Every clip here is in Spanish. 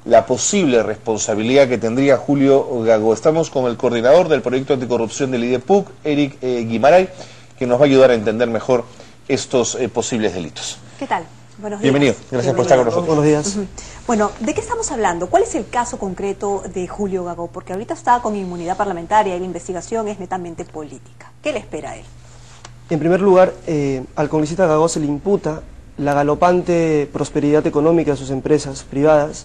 la posible responsabilidad que tendría Julio Gago. Estamos con el coordinador del proyecto anticorrupción del IDEPUC, Eric Guimaray, que nos va a ayudar a entender mejor estos posibles delitos. ¿Qué tal? Buenos días. Bienvenido, gracias por estar con nosotros. Buenos días. Bueno, ¿de qué estamos hablando? ¿Cuál es el caso concreto de Julio Gago? Porque ahorita está con inmunidad parlamentaria y la investigación es netamente política. ¿Qué le espera a él? En primer lugar, al congresista Gago se le imputa la galopante prosperidad económica de sus empresas privadas,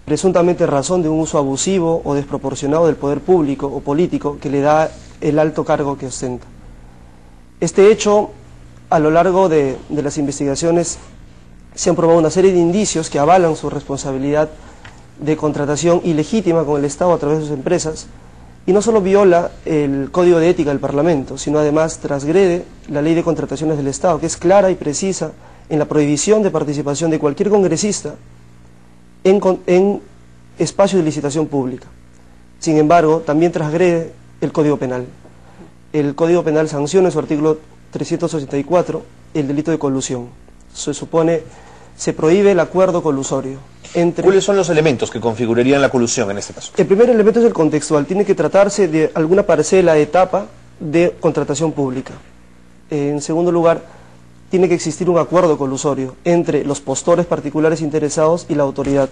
presuntamente en razón de un uso abusivo o desproporcionado del poder público o político que le da el alto cargo que ostenta. Este hecho, a lo largo de las investigaciones, se han probado una serie de indicios que avalan su responsabilidad de contratación ilegítima con el Estado a través de sus empresas, y no solo viola el Código de Ética del Parlamento, sino además transgrede la Ley de Contrataciones del Estado, que es clara y precisa en la prohibición de participación de cualquier congresista en espacios de licitación pública. Sin embargo, también transgrede el Código Penal. El Código Penal sanciona en su artículo 384 el delito de colusión. Se prohíbe el acuerdo colusorio. ¿Cuáles son los elementos que configurarían la colusión en este caso? El primer elemento es el contextual. Tiene que tratarse de alguna parcela, etapa de contratación pública. En segundo lugar, tiene que existir un acuerdo colusorio entre los postores particulares interesados y la autoridad.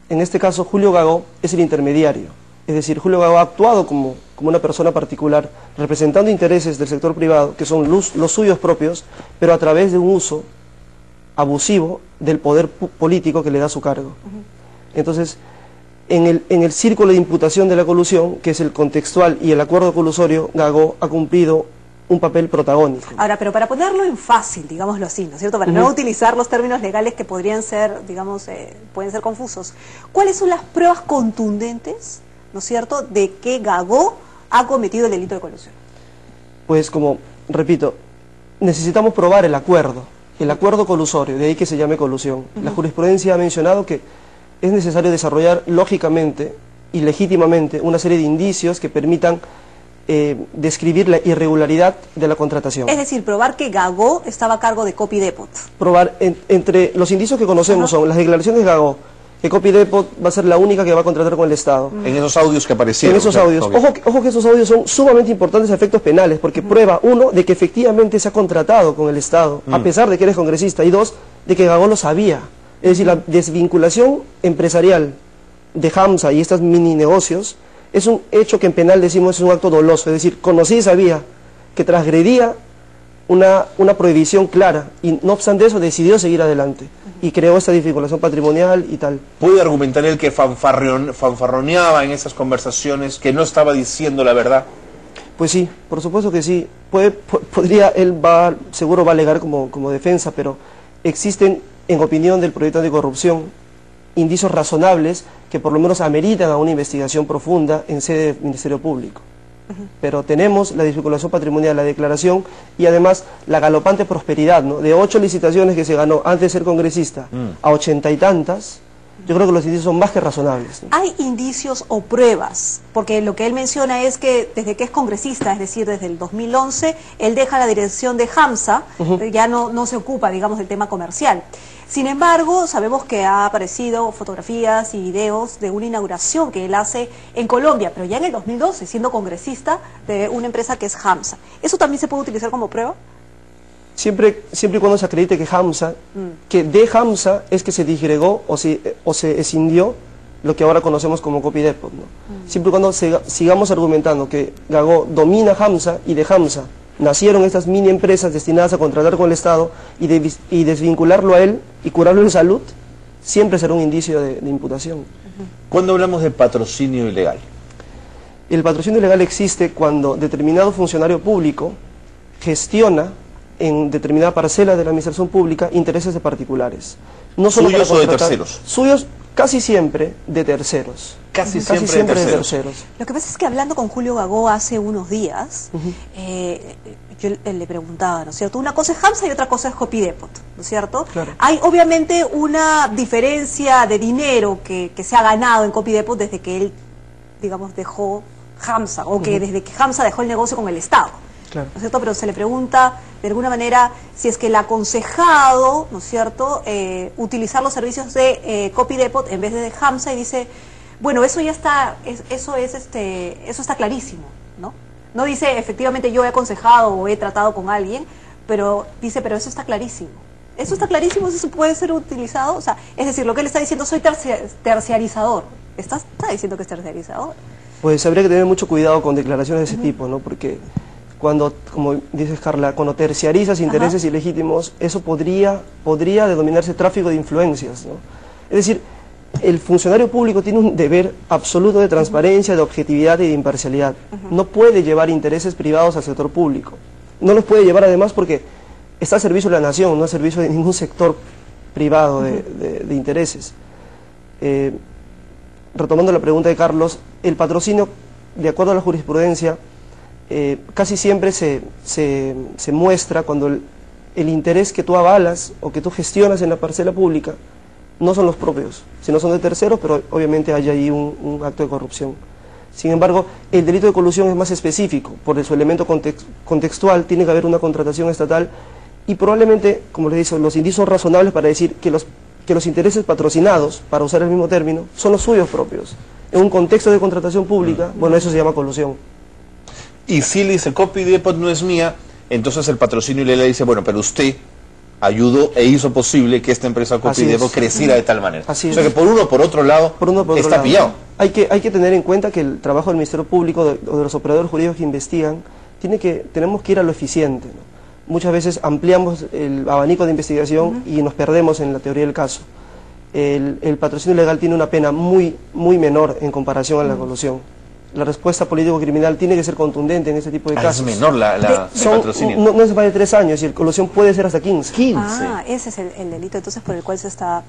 En este caso, Julio Gago es el intermediario. Es decir, Julio Gago ha actuado como una persona particular, representando intereses del sector privado, que son los suyos propios, pero a través de un uso abusivo del poder político que le da su cargo. Entonces, en el círculo de imputación de la colusión, que es el contextual y el acuerdo colusorio, Gago ha cumplido un papel protagónico. Ahora, pero para ponerlo en fácil, digámoslo así, ¿no es cierto? Para no utilizar los términos legales que podrían ser, digamos, pueden ser confusos. ¿Cuáles son las pruebas contundentes, ¿no es cierto?, de que Gago ha cometido el delito de colusión? Pues, como repito, necesitamos probar el acuerdo colusorio, de ahí que se llame colusión. La jurisprudencia ha mencionado que es necesario desarrollar lógicamente y legítimamente una serie de indicios que permitan describir la irregularidad de la contratación. Es decir, probar que Gago estaba a cargo de Copy Depot. Probar, entre los indicios que conocemos son las declaraciones de Gago, que Copy Depot va a ser la única que va a contratar con el Estado. En esos audios que aparecieron. En esos audios. Ojo que esos audios son sumamente importantes a efectos penales, porque prueba, uno, de que efectivamente se ha contratado con el Estado, a pesar de que eres congresista, y dos, de que Gago lo sabía. Es decir, la desvinculación empresarial de Hamsa y estos mini negocios es un hecho que en penal decimos es un acto doloso, es decir, conocía y sabía que transgredía una prohibición clara, y no obstante eso decidió seguir adelante y creó esta desvinculación patrimonial y tal. ¿Puede argumentar él que fanfarroneaba en esas conversaciones, que no estaba diciendo la verdad? Pues sí, por supuesto que sí. Seguro va a alegar como defensa, pero existen, en opinión del proyecto anticorrupción, indicios razonables que por lo menos ameritan a una investigación profunda en sede del Ministerio Público. Pero tenemos la desvinculación patrimonial, la declaración y además la galopante prosperidad, ¿no? De 8 licitaciones que se ganó antes de ser congresista a 80 y tantas. Yo creo que los indicios son más que razonables, ¿no? ¿Hay indicios o pruebas? Porque lo que él menciona es que desde que es congresista, es decir, desde el 2011, él deja la dirección de Hamsa, ya no se ocupa, digamos, del tema comercial. Sin embargo, sabemos que ha aparecido fotografías y videos de una inauguración que él hace en Colombia, pero ya en el 2012, siendo congresista de una empresa que es Hamsa. ¿Eso también se puede utilizar como prueba? Siempre y cuando se acredite que Hamsa, que de Hamsa es que se disgregó o se escindió lo que ahora conocemos como Copy Depot, ¿no? Siempre y cuando sigamos argumentando que Gago domina Hamsa y de Hamsa nacieron estas mini empresas destinadas a contratar con el Estado y desvincularlo a él y curarlo en salud, siempre será un indicio de imputación. ¿Cuándo hablamos de patrocinio ilegal? El patrocinio ilegal existe cuando determinado funcionario público gestiona en determinada parcela de la administración pública intereses de particulares. No solo ¿Suyos o de terceros? Suyos, casi siempre de terceros. Casi siempre de terceros. Lo que pasa es que hablando con Julio Gago hace unos días, yo le preguntaba, ¿no es cierto? Una cosa es Hamsa y otra cosa es Copy Depot, ¿no es cierto? Claro. Hay obviamente una diferencia de dinero que se ha ganado en Copy Depot desde que él, digamos, dejó Hamsa, o que desde que Hamsa dejó el negocio con el Estado. Claro. ¿No es cierto? Pero se le pregunta de alguna manera, si es que el aconsejado, ¿no es cierto?, utilizar los servicios de Copy Depot en vez de Hamsa, y dice, bueno, eso ya está, eso está clarísimo, ¿no? No dice, efectivamente, yo he aconsejado o he tratado con alguien, pero dice, pero eso está clarísimo. Eso está clarísimo, eso puede ser utilizado. O sea, es decir, lo que él está diciendo, soy terciarizador. ¿Está diciendo que es terciarizador? Pues habría que tener mucho cuidado con declaraciones de ese tipo, ¿no? Porque cuando, como dices Carla, cuando terciarizas intereses ilegítimos, eso podría denominarse tráfico de influencias, ¿no? Es decir, el funcionario público tiene un deber absoluto de transparencia, de objetividad y de imparcialidad. No puede llevar intereses privados al sector público. No los puede llevar además porque está al servicio de la nación, no al servicio de ningún sector privado de intereses. Retomando la pregunta de Carlos, el patrocinio, de acuerdo a la jurisprudencia, casi siempre se muestra cuando el interés que tú avalas o que tú gestionas en la parcela pública no son los propios, sino son de terceros, pero obviamente hay ahí un acto de corrupción. Sin embargo, el delito de colusión es más específico, por su elemento contextual, tiene que haber una contratación estatal y probablemente, como les digo, los indicios son razonables para decir que los intereses patrocinados, para usar el mismo término, son los suyos propios. En un contexto de contratación pública, bueno, eso se llama colusión. Y si le dice, Copy Depot no es mía, entonces el patrocinio le dice, bueno, pero usted ayudó e hizo posible que esta empresa Copy Depot creciera de tal manera. Así o sea que por uno o por otro lado está pillado. Hay que tener en cuenta que el trabajo del Ministerio Público o de los operadores jurídicos que investigan, tenemos que ir a lo eficiente, ¿no? Muchas veces ampliamos el abanico de investigación y nos perdemos en la teoría del caso. El patrocinio ilegal tiene una pena muy menor en comparación a la colusión. La respuesta político-criminal tiene que ser contundente en este tipo de casos. Es menor el patrocinio. No es más de 3 años y el colusión puede ser hasta 15. Ah, ese es el delito entonces por el cual se está,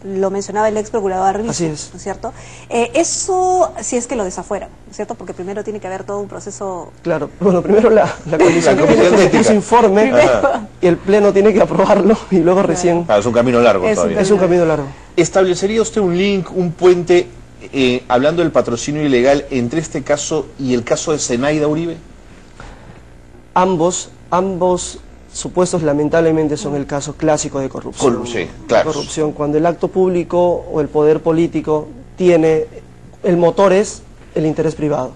lo mencionaba el ex procurador Arvizu. Así es. ¿No es cierto? Eso sí es que lo desafueran, ¿no es cierto? Porque primero tiene que haber todo un proceso... Claro, bueno, primero la comisión tiene que su informe y el pleno tiene que aprobarlo y luego recién... Es un camino largo todavía. Es un camino largo. ¿Establecería usted un link, un puente... hablando del patrocinio ilegal, entre este caso y el caso de Zenaida Uribe? Ambos supuestos lamentablemente son el caso clásico de corrupción. Sí, claro. Corrupción, cuando el acto público o el poder político tiene, el motor es el interés privado.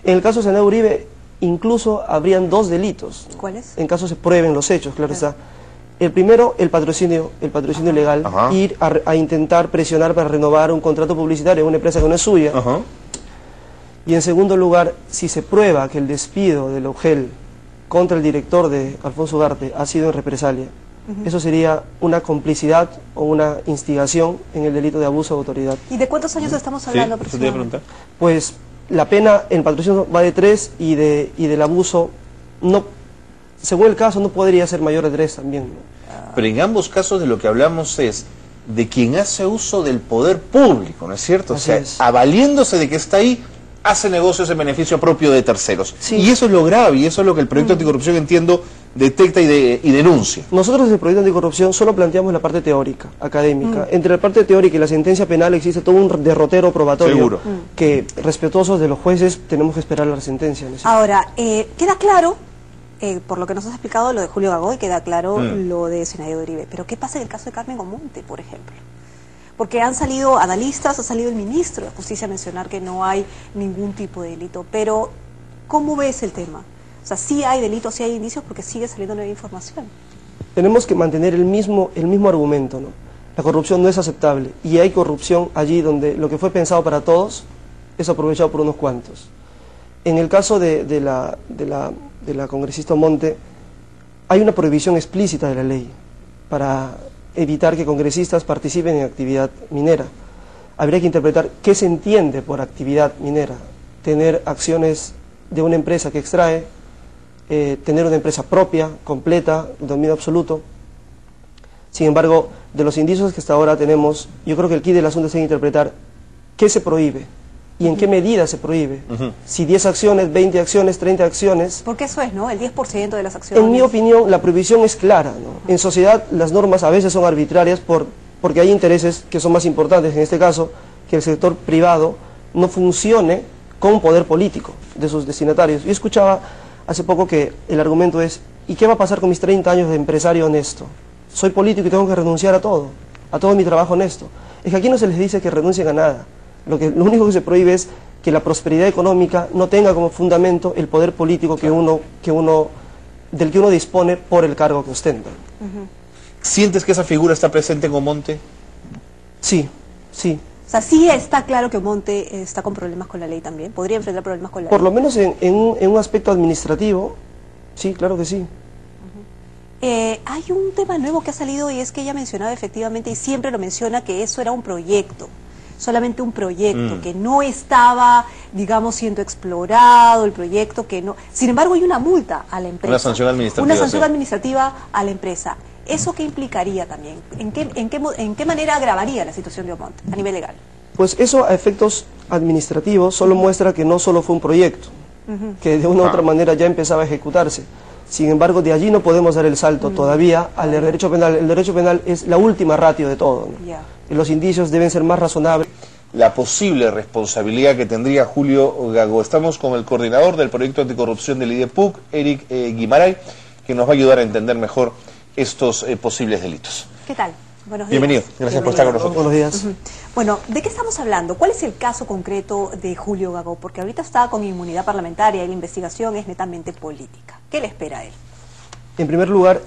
En el caso de Zenaida Uribe, incluso habrían 2 delitos. ¿Cuáles? En caso se prueben los hechos, claro está. El primero, el patrocinio ilegal, ir a intentar presionar para renovar un contrato publicitario en una empresa que no es suya. Y en segundo lugar, si se prueba que el despido del OGEL contra el director de Alfonso Ugarte ha sido en represalia, eso sería una complicidad o una instigación en el delito de abuso de autoridad. ¿Y de cuántos años estamos hablando aproximadamente? Pues la pena en patrocinio va de 3 y del abuso no... Según el caso, no podría ser mayor de 3 también, ¿no? Pero en ambos casos de lo que hablamos es de quien hace uso del poder público, ¿no es cierto? Así es. Avaliéndose de que está ahí, hace negocios en beneficio propio de terceros. Sí. Y eso es lo grave, y eso es lo que el proyecto anticorrupción, entiendo, detecta y denuncia. Nosotros desde el proyecto anticorrupción solo planteamos la parte teórica, académica. Entre la parte teórica y la sentencia penal existe todo un derrotero probatorio. Seguro. Que, respetuosos de los jueces, tenemos que esperar la sentencia, ¿no es cierto? Ahora, queda claro... por lo que nos has explicado lo de Julio Gagoy, queda claro lo de Zenaida Uribe. Pero ¿qué pasa en el caso de Carmen Omonte, por ejemplo? Porque han salido analistas, ha salido el ministro de Justicia a mencionar que no hay ningún tipo de delito. Pero, ¿cómo ves el tema? O sea, sí hay delitos, sí hay indicios, porque sigue saliendo nueva información. Tenemos que mantener el mismo argumento, ¿no? La corrupción no es aceptable. Y hay corrupción allí donde lo que fue pensado para todos es aprovechado por unos cuantos. En el caso de la congresista Omonte, hay una prohibición explícita de la ley para evitar que congresistas participen en actividad minera. Habría que interpretar qué se entiende por actividad minera. Tener acciones de una empresa que extrae, tener una empresa propia, completa, dominio absoluto. Sin embargo, de los indicios que hasta ahora tenemos, yo creo que el quid del asunto es interpretar qué se prohíbe. ¿Y en qué medida se prohíbe? Si 10 acciones, 20 acciones, 30 acciones... Porque eso es, ¿no? El 10% de las acciones... En mi opinión, la prohibición es clara, ¿no? En sociedad, las normas a veces son arbitrarias porque hay intereses que son más importantes, en este caso, que el sector privado no funcione con poder político de sus destinatarios. Yo escuchaba hace poco que el argumento es ¿y qué va a pasar con mis 30 años de empresario honesto? Soy político y tengo que renunciar a todo mi trabajo honesto. Es que aquí no se les dice que renuncien a nada. Lo único que se prohíbe es que la prosperidad económica no tenga como fundamento el poder político del que uno dispone por el cargo que ostenta. ¿Sientes que esa figura está presente en Omonte? Sí, sí. O sea, sí está claro que Omonte está con problemas con la ley también. ¿Podría enfrentar problemas con la ley? Por lo menos en un aspecto administrativo, sí, claro que sí. Hay un tema nuevo que ha salido y es que ella mencionaba efectivamente, y siempre lo menciona, que eso era un proyecto, solamente un proyecto, que no estaba, digamos, siendo explorado, el proyecto que no... Sin embargo, hay una multa a la empresa. Una sanción administrativa. Una sanción sí. administrativa a la empresa. ¿Eso qué implicaría también? ¿En qué manera agravaría la situación de Omonte a nivel legal? Pues eso a efectos administrativos solo muestra que no solo fue un proyecto, que de una u otra manera ya empezaba a ejecutarse. Sin embargo, de allí no podemos dar el salto todavía al derecho penal. El derecho penal es la última ratio de todo, ¿no? Y los indicios deben ser más razonables. La posible responsabilidad que tendría Julio Gago. Estamos con el coordinador del proyecto anticorrupción del IDEPUC, Eric Guimaray, que nos va a ayudar a entender mejor estos posibles delitos. ¿Qué tal? Buenos días. Bienvenido, gracias por estar con nosotros. Buenos días. Bueno, ¿de qué estamos hablando? ¿Cuál es el caso concreto de Julio Gago? Porque ahorita está con inmunidad parlamentaria y la investigación es netamente política. ¿Qué le espera a él? En primer lugar,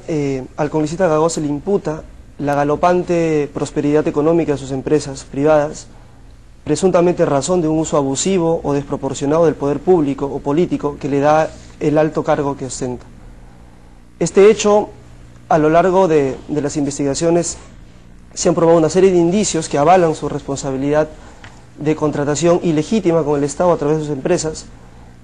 al congresista Gago se le imputa la galopante prosperidad económica de sus empresas privadas, presuntamente razón de un uso abusivo o desproporcionado del poder público o político que le da el alto cargo que ostenta. Este hecho, a lo largo de las investigaciones, se han probado una serie de indicios que avalan su responsabilidad de contratación ilegítima con el Estado a través de sus empresas,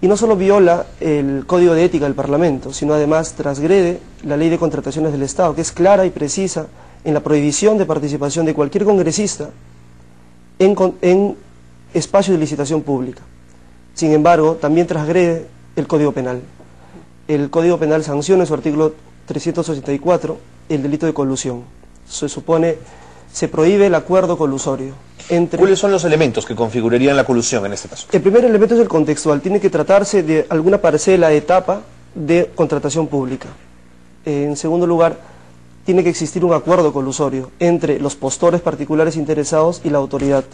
y no solo viola el Código de Ética del Parlamento, sino además transgrede la Ley de Contrataciones del Estado, que es clara y precisa en la prohibición de participación de cualquier congresista en espacios de licitación pública. Sin embargo, también transgrede el Código Penal. El Código Penal sanciona en su artículo 384 el delito de colusión. Se prohíbe el acuerdo colusorio entre... ¿Cuáles son los elementos que configurarían la colusión en este caso? El primer elemento es el contextual. Tiene que tratarse de alguna parcela, etapa de contratación pública. En segundo lugar, tiene que existir un acuerdo colusorio entre los postores particulares interesados y la autoridad.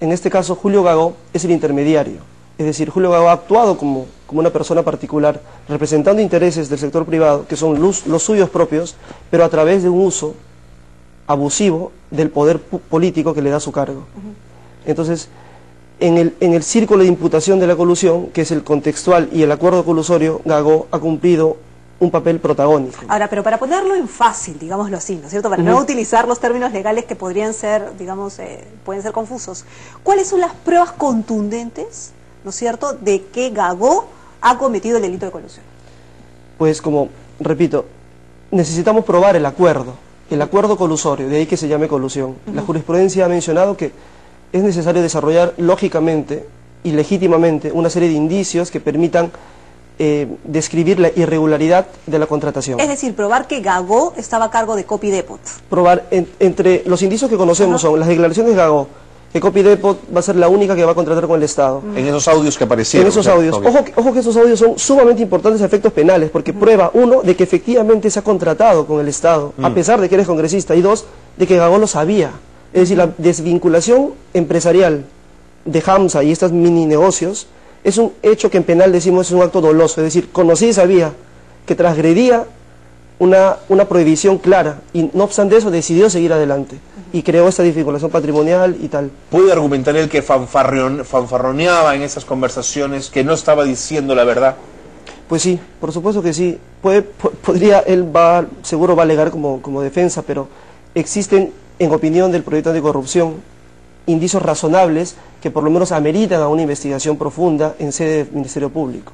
En este caso, Julio Gago es el intermediario. Es decir, Julio Gago ha actuado como una persona particular, representando intereses del sector privado, que son los suyos propios, pero a través de un uso abusivo del poder político que le da su cargo. Entonces, en el círculo de imputación de la colusión, que es el contextual y el acuerdo colusorio, Gago ha cumplido un papel protagónico. Ahora, pero para ponerlo en fácil, digámoslo así, ¿no es cierto? Para no utilizar los términos legales que podrían ser, digamos, pueden ser confusos. ¿Cuáles son las pruebas contundentes, ¿no es cierto?, de que Gago ha cometido el delito de colusión? Pues, como repito, necesitamos probar el acuerdo colusorio, de ahí que se llame colusión. La jurisprudencia ha mencionado que es necesario desarrollar lógicamente y legítimamente una serie de indicios que permitan describir la irregularidad de la contratación. Es decir, probar que Gago estaba a cargo de Copy Depot. Probar, entre los indicios que conocemos son las declaraciones de Gago, que Copy Depot va a ser la única que va a contratar con el Estado. En esos audios que aparecieron. En esos audios. Ojo que esos audios son sumamente importantes a efectos penales, porque prueba, uno, de que efectivamente se ha contratado con el Estado, a pesar de que eres congresista, y dos, de que Gago lo sabía. Es decir, la desvinculación empresarial de Hamsa y estos mini negocios es un hecho que en penal decimos es un acto doloso, es decir, conocía y sabía que transgredía una prohibición clara, y no obstante eso decidió seguir adelante y creó esta desvinculación patrimonial y tal. ¿Puede argumentar él que fanfarroneaba en esas conversaciones, que no estaba diciendo la verdad? Pues sí, por supuesto que sí. Seguro va a alegar como defensa, pero existen, en opinión del proyecto anticorrupción, indicios razonables que por lo menos ameritan a una investigación profunda en sede del Ministerio Público.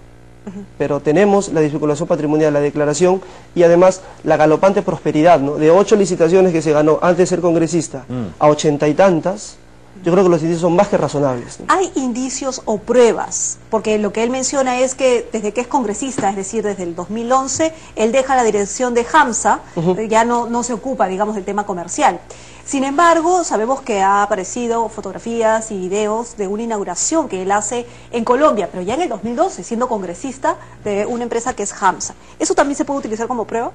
Pero tenemos la desvinculación patrimonial, la declaración y además la galopante prosperidad, ¿no? De 8 licitaciones que se ganó antes de ser congresista a 80 y tantas. Yo creo que los indicios son más que razonables, ¿no? ¿Hay indicios o pruebas? Porque lo que él menciona es que desde que es congresista, es decir, desde el 2011, él deja la dirección de Hamsa, ya no se ocupa, digamos, del tema comercial. Sin embargo, sabemos que ha aparecido fotografías y videos de una inauguración que él hace en Colombia, pero ya en el 2012, siendo congresista de una empresa que es HAMSA. ¿Eso también se puede utilizar como prueba?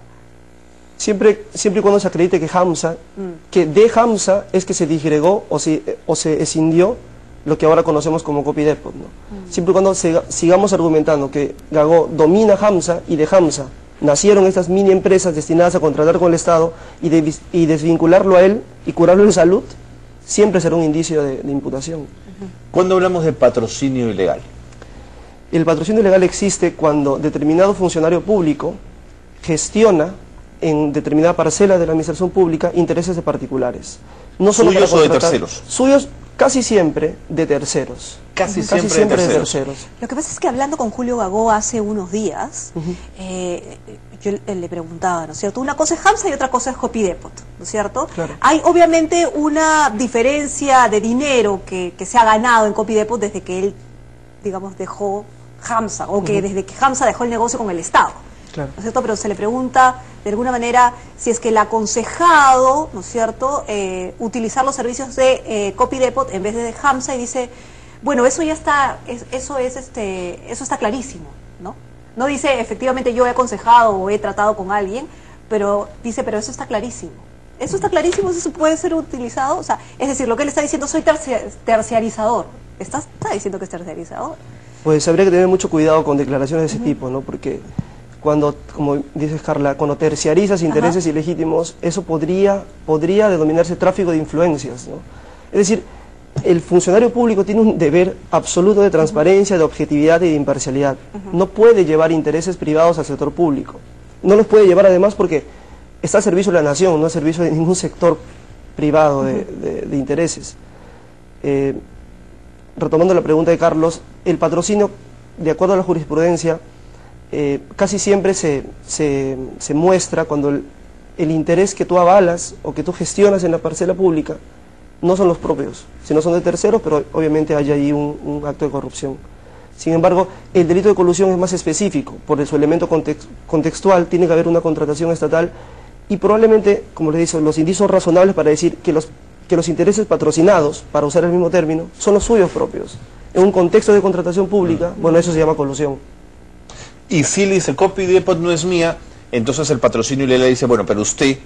Siempre y cuando se acredite que HAMSA, que de HAMSA es que se disgregó o se escindió lo que ahora conocemos como Copy Depot, ¿no? Siempre y cuando sigamos argumentando que Gagó domina HAMSA y de HAMSA nacieron estas mini empresas destinadas a contratar con el Estado y desvincularlo a él y curarlo de salud, siempre será un indicio de imputación. ¿Cuándo hablamos de patrocinio ilegal? El patrocinio ilegal existe cuando determinado funcionario público gestiona en determinada parcela de la administración pública intereses de particulares. No solo ¿Suyos para o de terceros? Suyos casi siempre de terceros. Casi siempre de terceros. Lo que pasa es que hablando con Julio Gagó hace unos días, yo le preguntaba, ¿no es cierto? Una cosa es HAMSA y otra cosa es Copy Depot, ¿no es cierto? Claro. Hay obviamente una diferencia de dinero que se ha ganado en Copy Depot desde que él, digamos, dejó HAMSA, o que desde que HAMSA dejó el negocio con el Estado. Claro. ¿No es cierto? Pero se le pregunta, de alguna manera, si es que el aconsejado, ¿no es cierto?, utilizar los servicios de Copy Depot en vez de HAMSA, y dice, bueno, eso ya está, eso está clarísimo, ¿no? No dice, efectivamente, yo he aconsejado o he tratado con alguien, pero dice, pero eso está clarísimo. Eso está clarísimo, eso puede ser utilizado, o sea, es decir, lo que él está diciendo, soy terciarizador. ¿Está diciendo que es terciarizador? Pues habría que tener mucho cuidado con declaraciones de ese tipo, ¿no? Porque cuando, como dices Carla, cuando terciarizas intereses ilegítimos, eso podría denominarse tráfico de influencias, ¿no? Es decir, el funcionario público tiene un deber absoluto de transparencia, de objetividad y de imparcialidad. No puede llevar intereses privados al sector público. No los puede llevar además porque está al servicio de la nación, no al servicio de ningún sector privado de intereses. Retomando la pregunta de Carlos, el patrocinio, de acuerdo a la jurisprudencia, casi siempre se muestra cuando el interés que tú avalas o que tú gestionas en la parcela pública no son los propios, sino son de terceros, pero obviamente hay ahí un acto de corrupción. Sin embargo, el delito de colusión es más específico, por su elemento contextual, tiene que haber una contratación estatal y probablemente, como les digo, los indicios son razonables para decir que los intereses patrocinados, para usar el mismo término, son los suyos propios. En un contexto de contratación pública, bueno, eso se llama colusión. Y si le dice, Copy Depot no es mía, entonces el patrocinio le dice, bueno, pero usted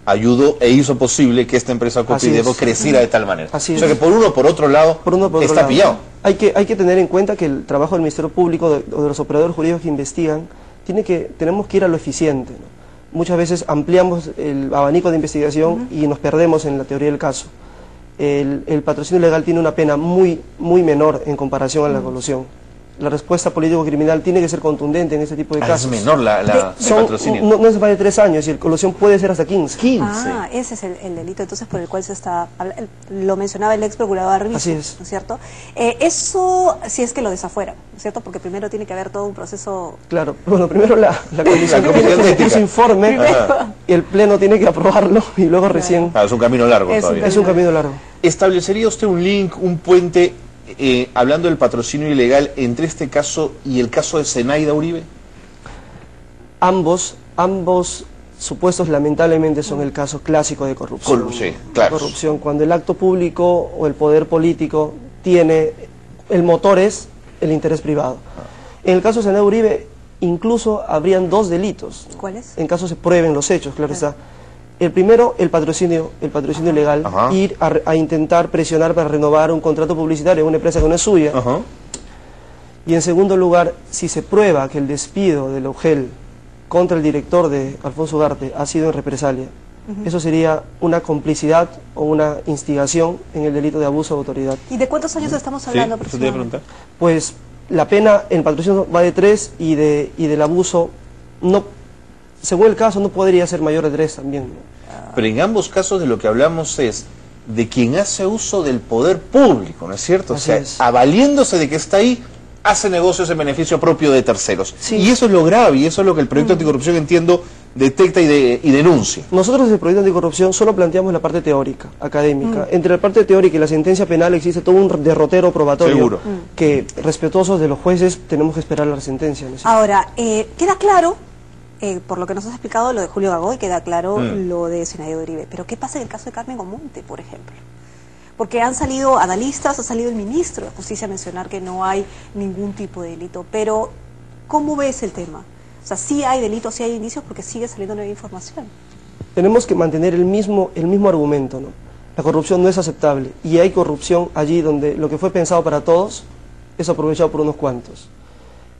ayudó e hizo posible que esta empresa Copy Depot creciera de tal manera. Así o sea es. que por uno o por otro lado está pillado. Hay que tener en cuenta que el trabajo del Ministerio Público o de los operadores jurídicos que investigan, tenemos que ir a lo eficiente, ¿no? Muchas veces ampliamos el abanico de investigación y nos perdemos en la teoría del caso. El patrocinio ilegal tiene una pena muy menor en comparación a la colusión. La respuesta político-criminal tiene que ser contundente en este tipo de casos. Es menor el patrocinio. No es más de 3 años y el colusión puede ser hasta 15. Ah, ese es el delito entonces por el cual se está, lo mencionaba el ex procurador Arvizu. Así es. ¿No es cierto? Eso sí es que lo desafueran, ¿no es cierto? Porque primero tiene que haber todo un proceso... Claro, bueno, primero la comisión tiene que hacer su informe, y el pleno tiene que aprobarlo y luego recién... Es un camino largo todavía. Es un camino largo. ¿Establecería usted un link, un puente, hablando del patrocinio ilegal, entre este caso y el caso de Zenaida Uribe? Ambos supuestos lamentablemente son el caso clásico de corrupción. Sí, claro. Corrupción, cuando el acto público o el poder político tiene, el motor es el interés privado. En el caso de Zenaida Uribe, incluso habrían 2 delitos. ¿Cuáles? En caso se prueben los hechos, claro está. El primero, el patrocinio ilegal, ir a intentar presionar para renovar un contrato publicitario en una empresa que no es suya. Y en segundo lugar, si se prueba que el despido del UGEL contra el director de Alfonso Ugarte ha sido en represalia, eso sería una complicidad o una instigación en el delito de abuso de autoridad. ¿Y de cuántos años estamos hablando aproximadamente? Pues la pena en patrocinio va de 3 y del abuso no... Según el caso, no podría ser mayor de 3 también, ¿no? Pero en ambos casos de lo que hablamos es de quien hace uso del poder público, ¿no es cierto? Así es. Avaliéndose de que está ahí, hace negocios en beneficio propio de terceros. Sí. Y eso es lo grave, y eso es lo que el proyecto anticorrupción, entiendo, detecta y denuncia. Nosotros desde el proyecto anticorrupción solo planteamos la parte teórica, académica. Entre la parte teórica y la sentencia penal existe todo un derrotero probatorio. Seguro. Que, respetuosos de los jueces, tenemos que esperar la sentencia, ¿no es cierto? Ahora, queda claro por lo que nos has explicado, lo de Julio Gago, y queda claro lo de Zenaida Uribe. Pero ¿qué pasa en el caso de Carmen Omonte, por ejemplo? Porque han salido analistas, ha salido el ministro de Justicia a mencionar que no hay ningún tipo de delito. Pero, ¿cómo ves el tema? O sea, sí hay delitos, sí hay indicios, porque sigue saliendo nueva información. Tenemos que mantener el mismo argumento, ¿no? La corrupción no es aceptable, y hay corrupción allí donde lo que fue pensado para todos es aprovechado por unos cuantos.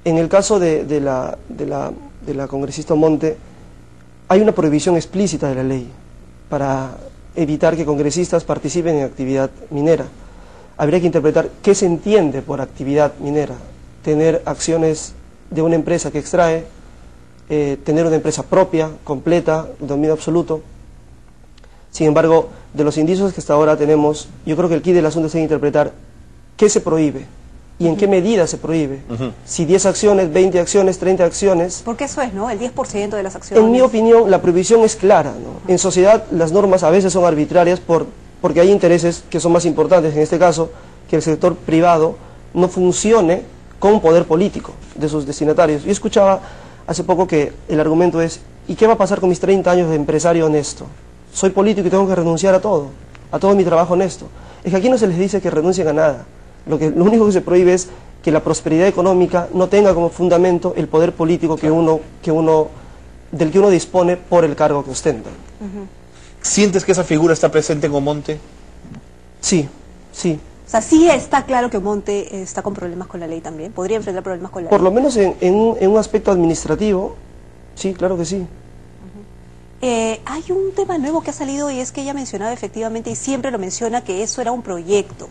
En el caso de la congresista Omonte, hay una prohibición explícita de la ley para evitar que congresistas participen en actividad minera. Habría que interpretar qué se entiende por actividad minera. Tener acciones de una empresa que extrae, tener una empresa propia, completa, dominio absoluto. Sin embargo, de los indicios que hasta ahora tenemos, yo creo que el quid del asunto es interpretar qué se prohíbe y en qué medida se prohíbe. Si 10 acciones, 20 acciones, 30 acciones. Porque eso es, ¿no? El 10% de las acciones. En mi opinión, la prohibición es clara, ¿no? En sociedad, las normas a veces son arbitrarias porque hay intereses que son más importantes, en este caso, que el sector privado no funcione con poder político de sus destinatarios. Yo escuchaba hace poco que el argumento es, ¿y qué va a pasar con mis 30 años de empresario honesto? Soy político y tengo que renunciar a todo mi trabajo honesto. Es que aquí no se les dice que renuncien a nada. Lo único que se prohíbe es que la prosperidad económica no tenga como fundamento el poder político del que uno dispone por el cargo que ostenta. ¿Sientes que esa figura está presente en Omonte? Sí, sí. O sea, sí está claro que Omonte está con problemas con la ley también. ¿Podría enfrentar problemas con la ley? Por lo menos en un aspecto administrativo, sí, claro que sí. Hay un tema nuevo que ha salido, y es que ella mencionaba efectivamente, y siempre lo menciona, que eso era un proyecto,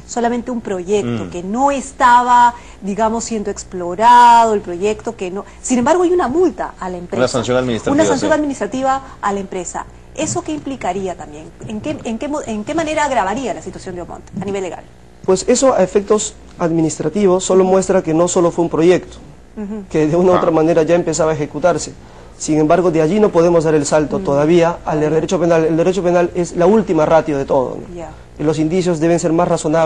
solamente un proyecto, que no estaba, digamos, siendo explorado, el proyecto que no... Sin embargo, hay una multa a la empresa. Una sanción administrativa. Una sanción administrativa a la empresa. ¿Eso qué implicaría también? ¿En qué manera agravaría la situación de Omonte a nivel legal? Pues eso, a efectos administrativos, solo muestra que no solo fue un proyecto, que de una u otra manera ya empezaba a ejecutarse. Sin embargo, de allí no podemos dar el salto todavía al derecho penal. El derecho penal es la última ratio de todo, ¿no? Y los indicios deben ser más razonables.